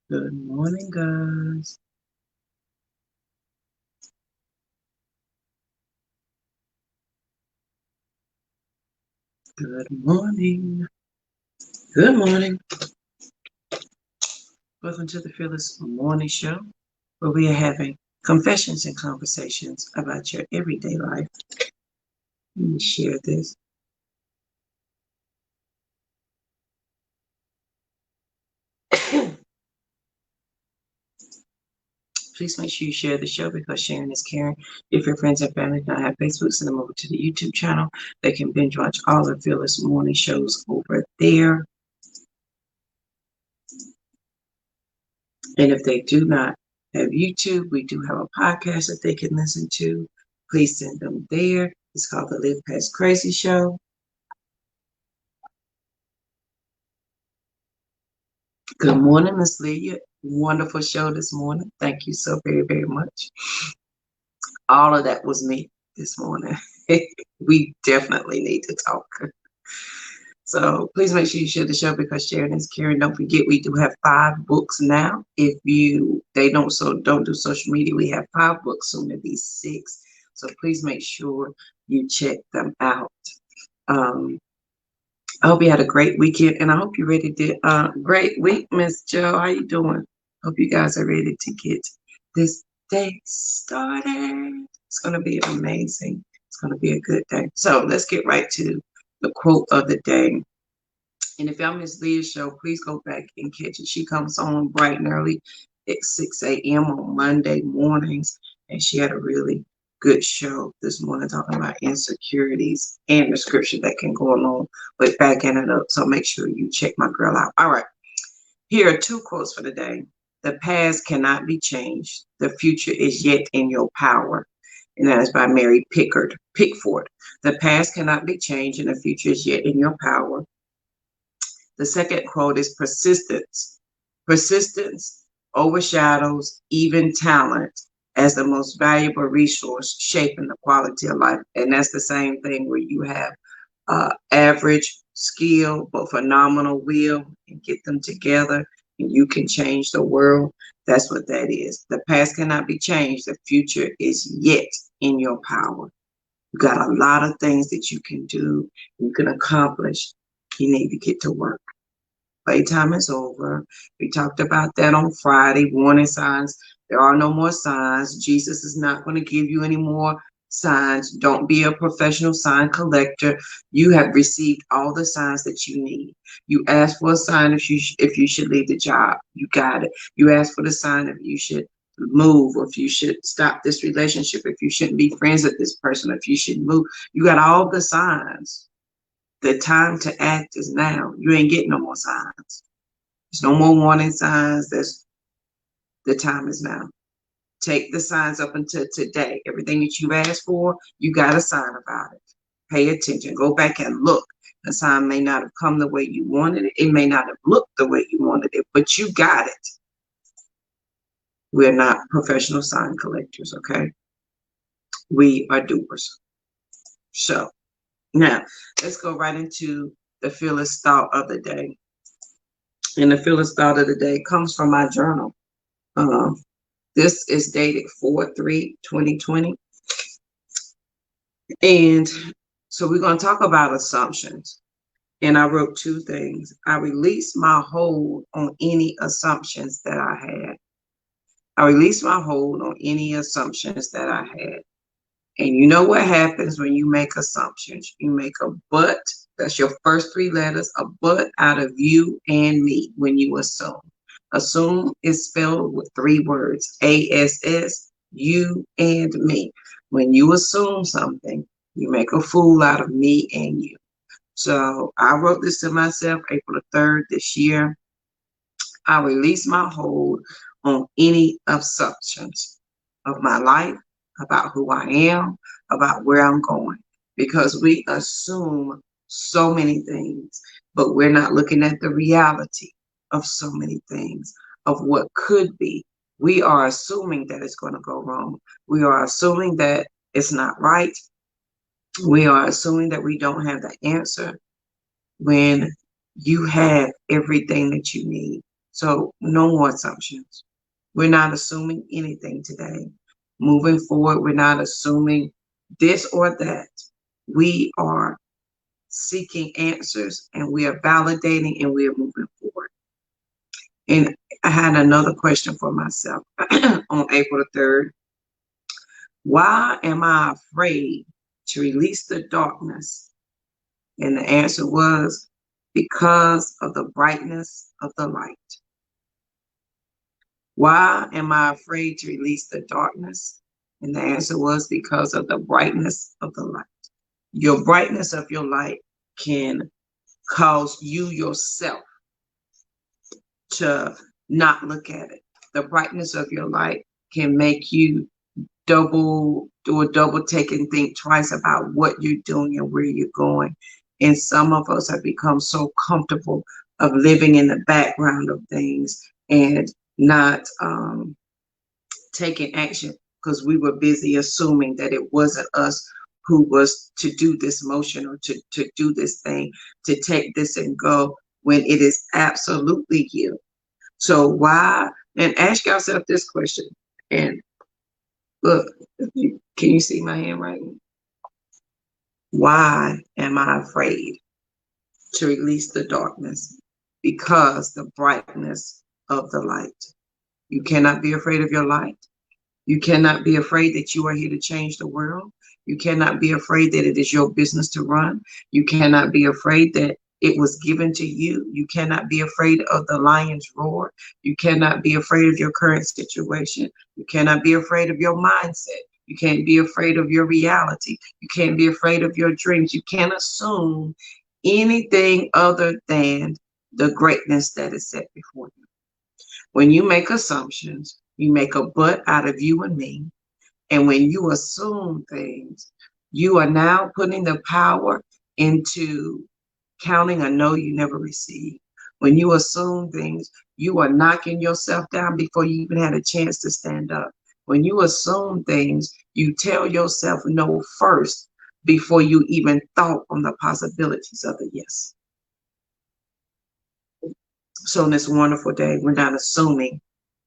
Good morning, guys. Good morning. Good morning. Welcome to the Fearless Morning Show, where we are having confessions and conversations about your everyday life. Let me share this. Please make sure you share the show because sharing is caring. If your friends and family do not have Facebook, send them over to the YouTube channel. They can binge watch all the Fearless Morning shows over there. And if they do not have YouTube, we do have a podcast that they can listen to. Please send them there. It's called the Live Past Crazy Show. Good morning, Miss Leah. Wonderful show this morning. Thank you so very, very much. All of that was me this morning. We definitely need to talk. So please make sure you share the show because sharing is caring. Don't forget we do have 5 books now. If they don't do social media, we have 5 books, soon to be 6. So please make sure you check them out. I hope you had a great weekend, and I hope you're ready to great week, Miss Joe. How you doing? Hope you guys are ready to get this day started. It's gonna be amazing. It's gonna be a good day. So let's get right to the quote of the day. And if y'all miss Leah's show, please go back and catch it. She comes on bright and early at 6 a.m. on Monday mornings, and she had a really good show this morning talking about insecurities and the scripture that can go along with backing it up. So make sure you check my girl out. All right, here are 2 quotes for the day. The past cannot be changed. The future is yet in your power. And that is by Mary Pickford. The past cannot be changed and the future is yet in your power. The second quote is persistence. Persistence overshadows even talent as the most valuable resource shaping the quality of life. And that's the same thing where you have average skill but phenomenal will and get them together and you can change the world. That's what that is. The past cannot be changed. The future is yet in your power. You got a lot of things that you can do, you can accomplish. You need to get to work. Playtime is over. We talked about that on Friday. Warning signs. There are no more signs. Jesus is not going to give you any more signs. Don't be a professional sign collector. You have received all the signs that you need. You asked for a sign if you should leave the job. You got it. You asked for the sign if you should move, or if you should stop this relationship, if you shouldn't be friends with this person, if you should move. You got all the signs. The time to act is now. You ain't getting no more signs. There's no more warning signs. The time is now. Take the signs up until today. Everything that you've asked for, you got a sign about it. Pay attention. Go back and look. The sign may not have come the way you wanted it. It may not have looked the way you wanted it, but you got it. We're not professional sign collectors, okay? We are doers. So now let's go right into the fearless thought of the day. And the fearless thought of the day comes from my journal. This is dated 4/3/2020. And so we're going to talk about assumptions. And I wrote 2 things. I released my hold on any assumptions that I had. I released my hold on any assumptions that I had. And you know what happens when you make assumptions? You make a but. That's your first 3 letters, a but out of you and me when you assume. Assume is spelled with 3 words, ASS, you and me. When you assume something, you make a fool out of me and you. So I wrote this to myself April the 3rd this year. I release my hold on any assumptions of my life, about who I am, about where I'm going, because we assume so many things, but we're not looking at the reality of so many things, of what could be. We are assuming that it's going to go wrong. We are assuming that it's not right. We are assuming that we don't have the answer when you have everything that you need. So no more assumptions. We're not assuming anything today. Moving forward, we're not assuming this or that. We are seeking answers and we are validating and we are moving forward. And I had another question for myself on April the 3rd. Why am I afraid to release the darkness? And the answer was because of the brightness of the light. Why am I afraid to release the darkness? And the answer was because of the brightness of the light. Your brightness of your light can cause you yourself to not look at it. The brightness of your light can make you do a double take and think twice about what you're doing and where you're going. And some of us have become so comfortable of living in the background of things and not taking action because we were busy assuming that it wasn't us who was to do this motion or to do this thing, to take this and go when it is absolutely you. So why, and ask yourself this question, and look, can you see my handwriting? Why am I afraid to release the darkness? Because the brightness of the light. You cannot be afraid of your light. You cannot be afraid that you are here to change the world. You cannot be afraid that it is your business to run. You cannot be afraid that it was given to you. You cannot be afraid of the lion's roar. You cannot be afraid of your current situation. You cannot be afraid of your mindset. You can't be afraid of your reality. You can't be afraid of your dreams. You can't assume anything other than the greatness that is set before you. When you make assumptions, you make a butt out of you and me. And when you assume things, you are now putting the power into counting a no you never received. When you assume things, you are knocking yourself down before you even had a chance to stand up. When you assume things, you tell yourself no first before you even thought on the possibilities of a yes. So on this wonderful day, we're not assuming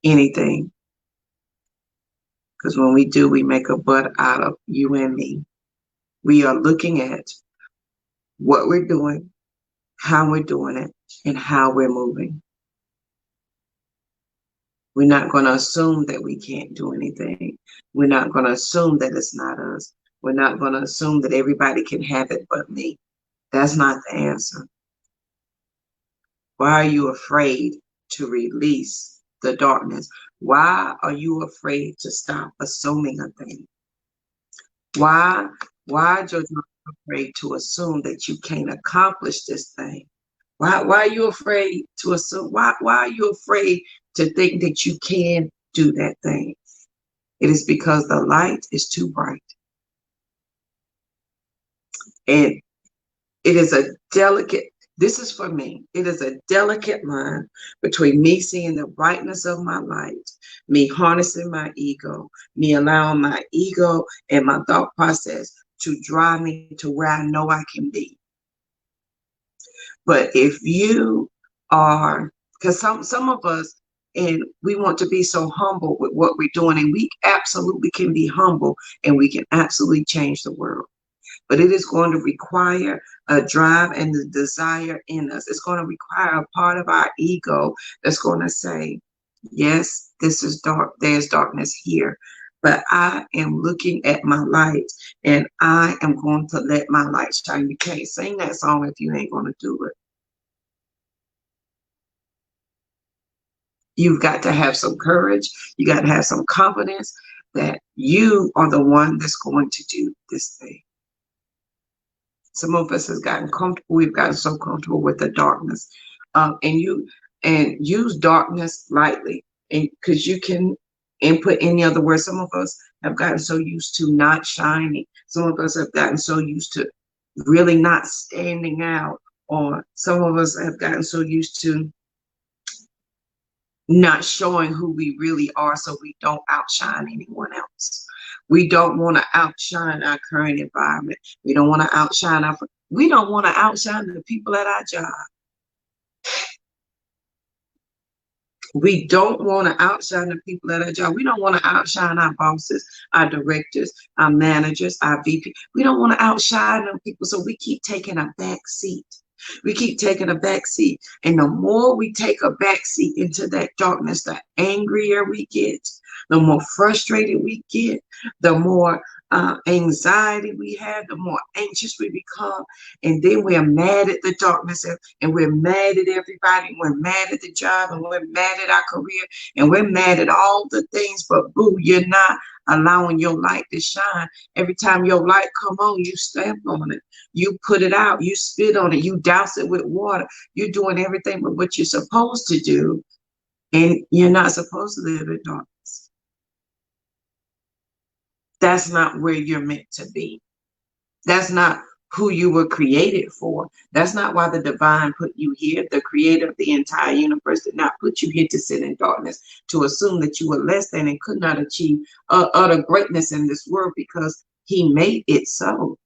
anything. Because when we do, we make a butt out of you and me. We are looking at what we're doing, how we're doing it, and how we're moving. We're not going to assume that we can't do anything. We're not going to assume that it's not us. We're not going to assume that everybody can have it but me. That's not the answer. Why are you afraid to release the darkness? Why are you afraid to stop assuming a thing? Why, Jojo, are you afraid to assume that you can't accomplish this thing? Why are you afraid to assume? Why are you afraid to think that you can do that thing? It is because the light is too bright. And it is a delicate, this is for me, it is a delicate line between me seeing the brightness of my light, me harnessing my ego, me allowing my ego and my thought process to drive me to where I know I can be. But if you are, because some of us, and we want to be so humble with what we're doing, and we absolutely can be humble and we can absolutely change the world. But it is going to require a drive and the desire in us. It's going to require a part of our ego that's going to say, yes, this is dark. There's darkness here. But I am looking at my light and I am going to let my light shine. You can't sing that song if you ain't going to do it. You've got to have some courage. You got to have some confidence that you are the one that's going to do this thing. Some of us has gotten comfortable. We've gotten so comfortable with the darkness, and use darkness lightly, and because you can input any other word. Some of us have gotten so used to not shining. Some of us have gotten so used to really not standing out, or some of us have gotten so used to not showing who we really are so we don't outshine anyone else. We don't want to outshine our current environment. We don't want to outshine we don't want to outshine the people at our job. We don't want to outshine the people at our job. We don't want to outshine our bosses, our directors, our managers, our VP. We don't want to outshine them people. So we keep taking a back seat. We keep taking a back seat. And the more we take a back seat into that darkness, the angrier we get, the more frustrated we get, the more anxiety we have, the more anxious we become. And then we're mad at the darkness, and we're mad at everybody. We're mad at the job, and we're mad at our career, and we're mad at all the things. But boo, you're not allowing your light to shine. Every time your light come on, you stamp on it. You put it out. You spit on it. You douse it with water. You're doing everything but what you're supposed to do. And you're not supposed to live in darkness. That's not where you're meant to be. That's not who you were created for. That's not why the divine put you here. The creator of the entire universe did not put you here to sit in darkness, to assume that you were less than and could not achieve utter greatness in this world, because he made it so.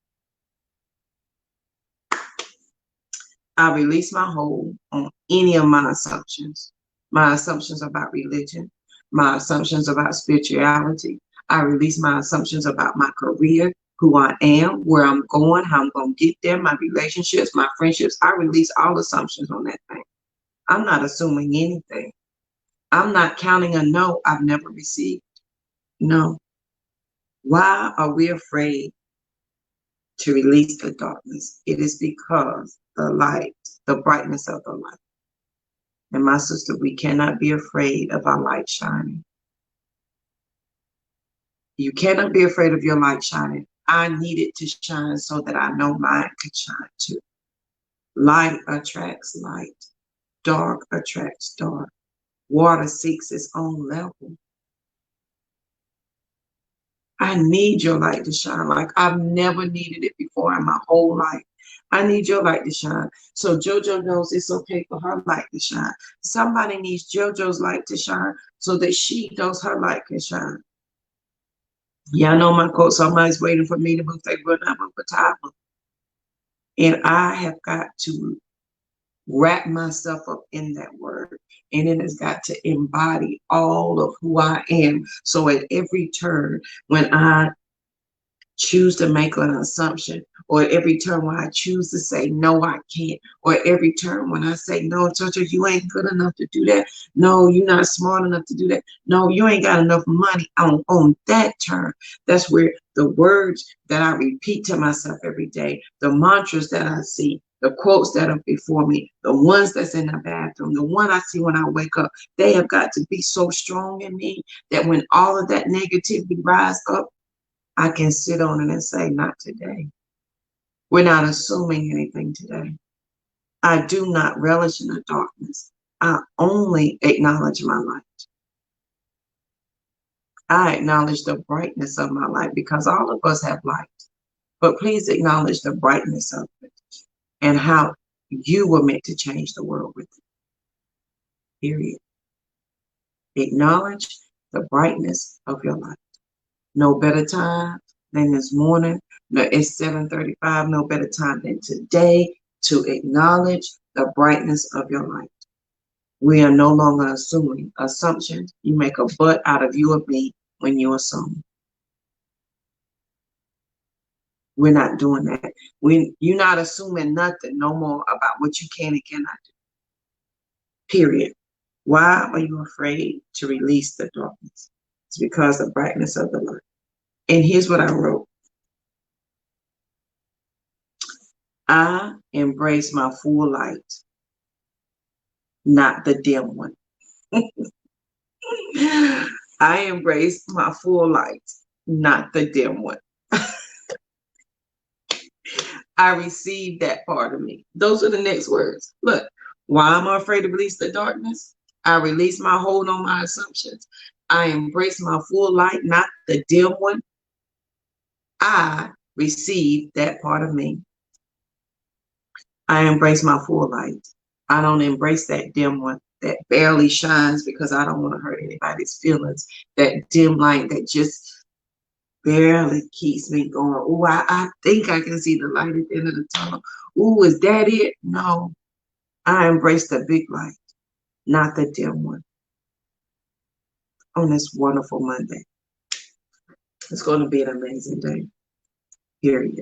I release my hold on any of my assumptions about religion, my assumptions about spirituality. I release my assumptions about my career, who I am, where I'm going, how I'm going to get there, my relationships, my friendships. I release all assumptions on that thing. I'm not assuming anything. I'm not counting a no I've never received. No. Why are we afraid to release the darkness? It is because the light, the brightness of the light. And my sister, we cannot be afraid of our light shining. You cannot be afraid of your light shining. I need it to shine so that I know mine can shine too. Light attracts light. Dark attracts dark. Water seeks its own level. I need your light to shine like I've never needed it before in my whole life. I need your light to shine. So JoJo knows it's okay for her light to shine. Somebody needs JoJo's light to shine so that she knows her light can shine. Yeah, I know my quote. Somebody's waiting for me to move. They run out of time. And I have got to wrap myself up in that word. And it has got to embody all of who I am. So at every turn, when I choose to make an assumption, or every turn when I choose to say, no, I can't, or every turn when I say, no, Jojo, you ain't good enough to do that. No, you're not smart enough to do that. No, you ain't got enough money. On that turn, that's where the words that I repeat to myself every day, the mantras that I see, the quotes that are before me, the ones that's in the bathroom, the one I see when I wake up, they have got to be so strong in me that when all of that negativity rise up, I can sit on it and say, not today. We're not assuming anything today. I do not relish in the darkness. I only acknowledge my light. I acknowledge the brightness of my light, because all of us have light. But please acknowledge the brightness of it and how you were meant to change the world with it. Period. Acknowledge the brightness of your light. No better time than this morning. No, it's 7:35. No better time than today to acknowledge the brightness of your light. We are no longer assuming assumptions. You make a butt out of you or me when you assume. We're not doing that. You're not assuming nothing no more about what you can and cannot do. Period. Why are you afraid to release the darkness? It's because of the brightness of the light. And here's what I wrote. I embrace my full light, not the dim one. I embrace my full light, not the dim one. I receive that part of me. Those are the next words. Look, why am I afraid to release the darkness? I release my hold on my assumptions. I embrace my full light, not the dim one. I receive that part of me. I embrace my full light. I don't embrace that dim one that barely shines because I don't want to hurt anybody's feelings. That dim light that just barely keeps me going. Oh, I think I can see the light at the end of the tunnel. Oh, is that it? No. I embrace the big light, not the dim one. on this wonderful Monday. It's going to be an amazing day, period.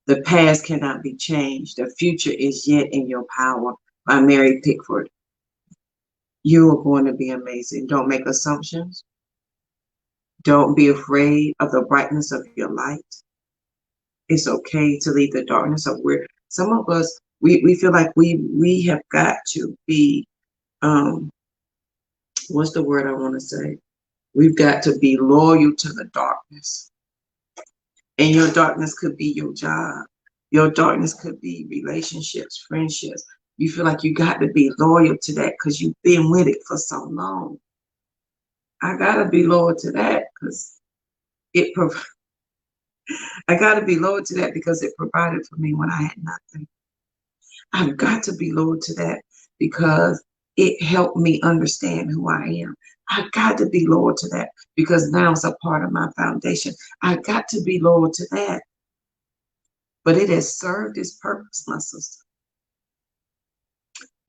The past cannot be changed. The future is yet in your power by Mary Pickford. You are going to be amazing. Don't make assumptions. Don't be afraid of the brightness of your light. It's okay to leave the darkness of where some of us, we feel like we have got to be, what's the word I want to say? We've got to be loyal to the darkness. And your darkness could be your job. Your darkness could be relationships, friendships. You feel like you got to be loyal to that because you've been with it for so long. I got to be loyal to that because I got to be loyal to that because it provided for me when I had nothing. I've got to be loyal to that because it helped me understand who I am. I got to be loyal to that because now it's a part of my foundation. I got to be loyal to that. But it has served its purpose, my sister.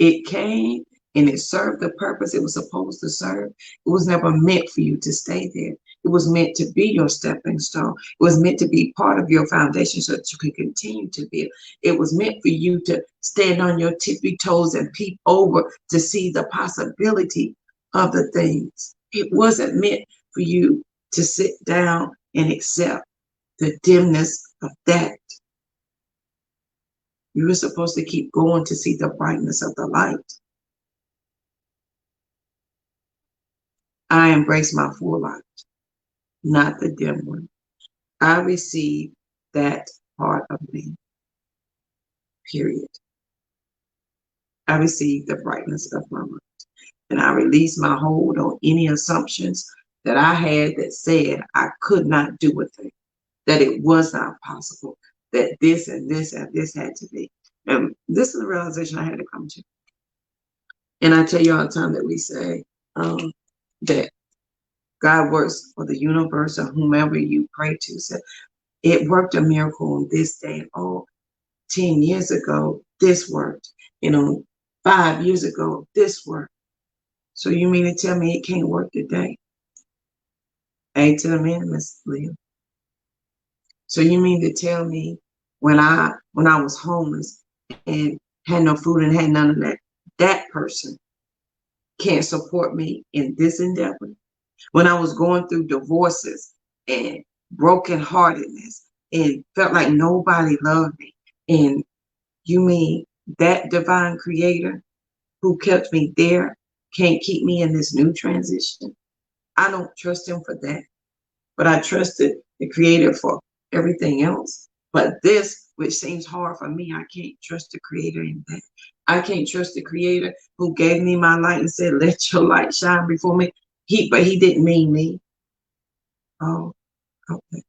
It came and it served the purpose it was supposed to serve. It was never meant for you to stay there. It was meant to be your stepping stone. It was meant to be part of your foundation so that you can continue to build. It was meant for you to stand on your tippy toes and peep over to see the possibility of the things. It wasn't meant for you to sit down and accept the dimness of that. You were supposed to keep going to see the brightness of the light. I embrace my full light, not the dim one. I receive that part of me, period. I receive the brightness of my light. And I release my hold on any assumptions that I had that said I could not do a thing, that it was not possible, that this and this and this had to be. And this is the realization I had to come to. And I tell you all the time that we say that God works for the universe or whomever you pray to. So it worked a miracle on this day. Oh, 10 years ago, this worked. 5 years ago, this worked. So you mean to tell me it can't work today? A to the man, Miss Leah. So you mean to tell me when I was homeless and had no food and had none of that, that person can't support me in this endeavor? When I was going through divorces and brokenheartedness and felt like nobody loved me, and you mean that divine creator who kept me there can't keep me in this new transition? I don't trust him for that, but I trusted the creator for everything else. But this, which seems hard for me, I can't trust the creator in that. I can't trust the creator who gave me my light and said, let your light shine before me. But he didn't mean me. Oh, okay.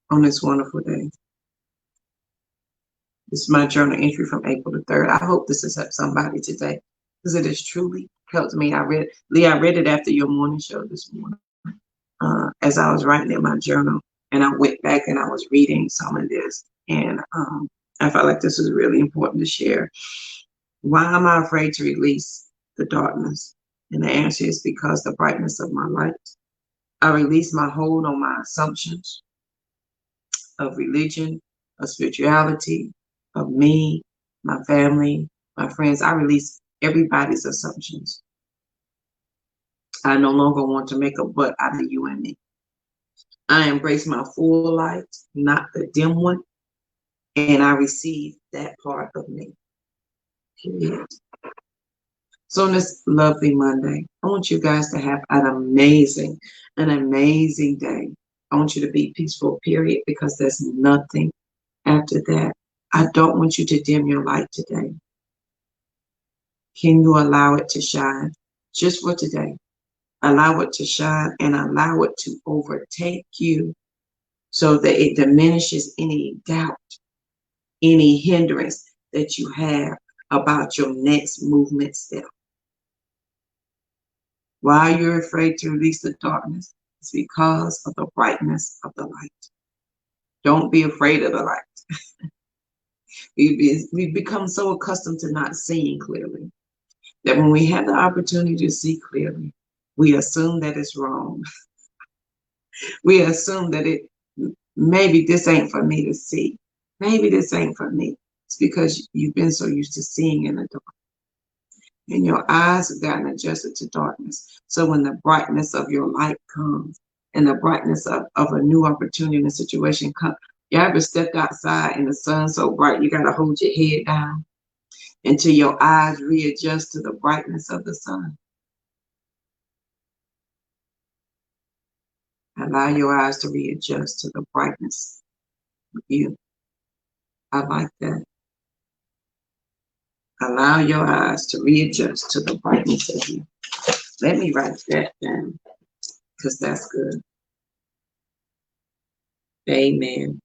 On this wonderful day. This is my journal entry from April the 3rd. I hope this has helped somebody today because it has truly helped me. I read it after your morning show this morning as I was writing in my journal, and I went back and I was reading some of this, and I felt like this was really important to share. Why am I afraid to release the darkness? And the answer is because the brightness of my light. I release my hold on my assumptions of religion, of spirituality, of me, my family, my friends. I release everybody's assumptions. I no longer want to make a butt out of you and me. I embrace my full light, not the dim one, and I receive that part of me. Period. So on this lovely Monday, I want you guys to have an amazing day. I want you to be peaceful, period, because there's nothing after that. I don't want you to dim your light today. Can you allow it to shine just for today? Allow it to shine and allow it to overtake you so that it diminishes any doubt, any hindrance that you have about your next movement step. Why you're afraid to release the darkness is because of the brightness of the light. Don't be afraid of the light. We've become so accustomed to not seeing clearly. that when we have the opportunity to see clearly, we assume that it's wrong. We assume that maybe this ain't for me to see. Maybe this ain't for me. It's because you've been so used to seeing in the dark. And your eyes have gotten adjusted to darkness. So when the brightness of your light comes and the brightness of a new opportunity and situation comes, you ever stepped outside and the sun's so bright you got to hold your head down until your eyes readjust to the brightness of the sun. Allow your eyes to readjust to the brightness of you. I like that. Allow your eyes to readjust to the brightness of you. Let me write that down because that's good. Amen.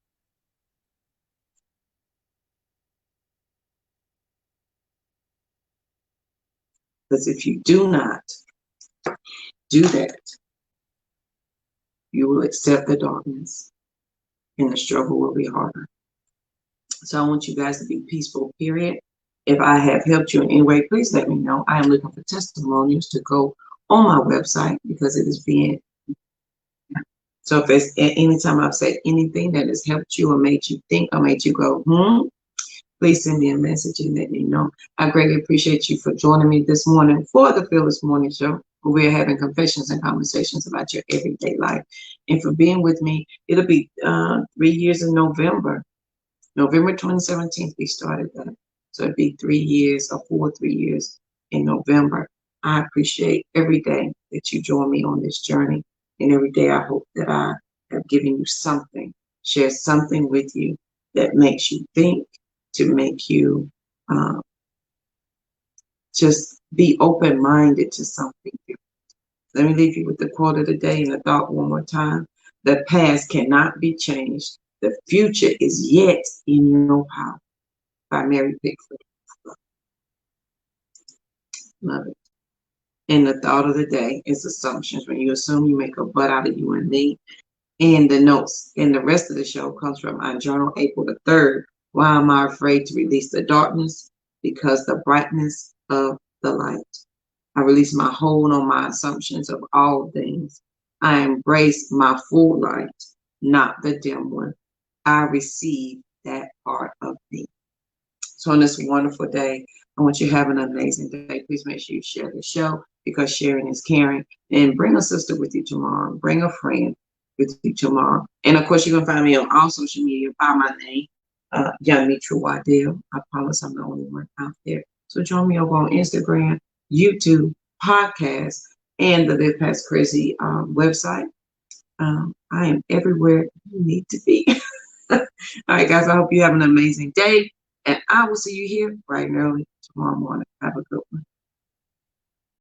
Because if you do not do that, you will accept the darkness and the struggle will be harder. So I want you guys to be peaceful, period. If I have helped you in any way, please let me know. I am looking for testimonials to go on my website because it is being. So if it's at any time I've said anything that has helped you or made you think or made you go, please send me a message and let me know. I greatly appreciate you for joining me this morning for the Fearless Morning Show, where we're having confessions and conversations about your everyday life. And for being with me, it'll be 3 years in November. November 2017, we started that. So it'd be 3 years or 3 years in November. I appreciate every day that you join me on this journey. And every day I hope that I have given you something, share something with you that makes you think, to make you just be open-minded to something. Let me leave you with the quote of the day and the thought one more time. The past cannot be changed. The future is yet in your power. By Mary Pickford. Love it. And the thought of the day is assumptions. When you assume, you make a butt out of you and me. And the notes and the rest of the show comes from our journal, April the 3rd. Why am I afraid to release the darkness? Because the brightness of the light. I release my hold on my assumptions of all things. I embrace my full light, not the dim one. I receive that part of me. So on this wonderful day, I want you to have an amazing day. Please make sure you share the show because sharing is caring. And bring a sister with you tomorrow. Bring a friend with you tomorrow. And of course, you can find me on all social media by my name, Young Mitra Waddell. I promise I'm the only one out there. So join me over on Instagram, YouTube, podcast, and the Live Past Crazy website. I am everywhere you need to be. All right, guys, I hope you have an amazing day. And I will see you here bright and early tomorrow morning. Have a good one.